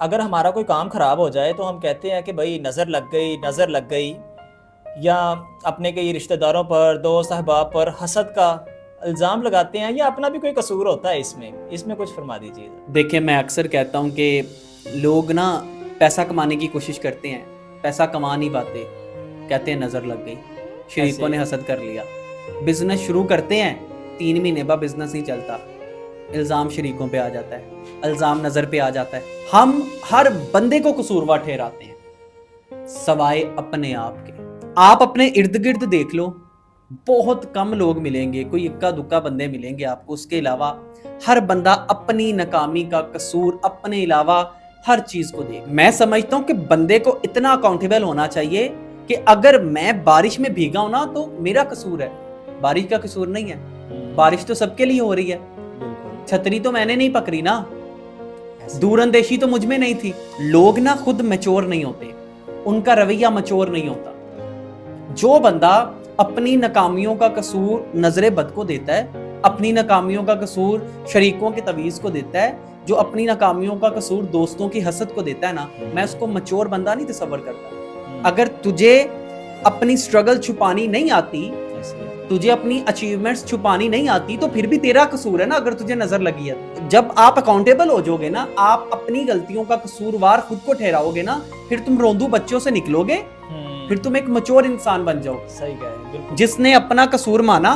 اگر ہمارا کوئی کام خراب ہو جائے تو ہم کہتے ہیں کہ بھائی نظر لگ گئی، یا اپنے کئی رشتہ داروں پر، دوست احباب پر حسد کا الزام لگاتے ہیں، یا اپنا بھی کوئی قصور ہوتا ہے اس میں کچھ فرما دیجیے۔ دیکھیں، میں اکثر کہتا ہوں کہ لوگ نا پیسہ کمانے کی کوشش کرتے ہیں، پیسہ کما نہیں پاتے، کہتے ہیں نظر لگ گئی، شریکوں نے حسد کر لیا۔ بزنس شروع کرتے ہیں، 3 مہینے بعد بزنس نہیں چلتا، الزام شریکوں پہ آ جاتا ہے، الزام نظر پہ آ جاتا ہے۔ ہم ہر بندے کو قصوروار ٹھہراتے ہیں سوائے اپنے آپ کے۔ آپ اپنے ارد گرد دیکھ لو، بہت کم لوگ ملیں گے، کوئی اکا دکا بندے ملیں گے آپ کو، اس کے علاوہ ہر بندہ اپنی ناکامی کا قصور اپنے علاوہ ہر چیز کو دیکھ۔ میں سمجھتا ہوں کہ بندے کو اتنا اکاؤنٹیبل ہونا چاہیے کہ اگر میں بارش میں بھیگا ہوں نا تو میرا قصور ہے، بارش کا قصور نہیں ہے۔ بارش تو سب کے لیے ہو رہی ہے، چھتری تو میں نے نہیں پکڑی نا، دور اندیشی تو مجھ میں نہیں تھی۔ لوگ نا خود میچور نہیں ہوتے، ان کا رویہ میچور نہیں ہوتا۔ جو بندہ اپنی ناکامیوں کا قصور نظر بد کو دیتا ہے، اپنی ناکامیوں کا قصور شریکوں کے تویز کو دیتا ہے، جو اپنی ناکامیوں کا قصور دوستوں کی حسد کو دیتا ہے نا، میں اس کو میچور بندہ نہیں تصور کرتا۔ اگر تجھے اپنی سٹرگل چھپانی نہیں آتی، تجھے اپنی اچیومنٹس چھپانی نہیں آتی، تو پھر بھی تیرا قصور ہے نا اگر تجھے نظر لگی ہے۔ جب آپ اکاؤنٹیبل ہو جاؤ گے نا، آپ اپنی غلطیوں کا قصوروار خود کو ٹھہراؤ گے نا، پھر تم روندو بچوں سے نکلو گے، پھر تم ایک میچور انسان بن جاؤ۔ صحیح کہا ہے، بالکل۔ جس نے اپنا قصور مانا،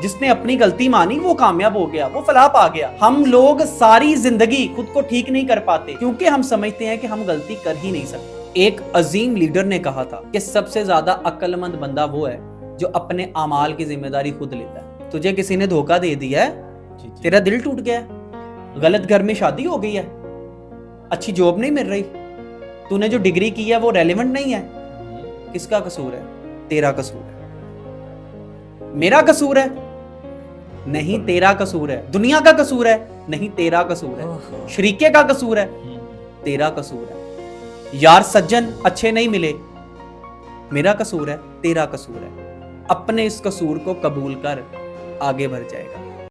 جس نے اپنی غلطی مانی، وہ کامیاب ہو گیا، وہ فلاح پا گیا۔ ہم لوگ ساری زندگی خود کو ٹھیک نہیں کر پاتے کیونکہ ہم سمجھتے ہیں کہ ہم غلطی کر ہی نہیں سکتے۔ ایک عظیم لیڈر نے کہا تھا کہ سب سے زیادہ عقل مند بندہ وہ ہے جو اپنے اعمال کی ذمہ داری خود لیتا ہے۔ تجھے کسی نے دھوکہ دے دیا ہے، تیرا دل ٹوٹ گیا ہے، غلط گھر میں شادی ہو گئی ہے، اچھی جاب نہیں مل رہی، تو نے جو ڈگری کی ہے وہ ریلیونٹ نہیں ہے، کس کا قصور ہے؟ تیرا قصور ہے۔ میرا قصور ہے؟ نہیں، تیرا قصور ہے۔ دنیا کا قصور ہے؟ نہیں، تیرا قصور ہے۔ شریکے کا قصور ہے؟ تیرا قصور ہے۔ یار سجن اچھے نہیں ملے، میرا قصور ہے؟ تیرا قصور ہے۔ اپنے اس قصور کو قبول کر، آگے بڑھ جائے گا۔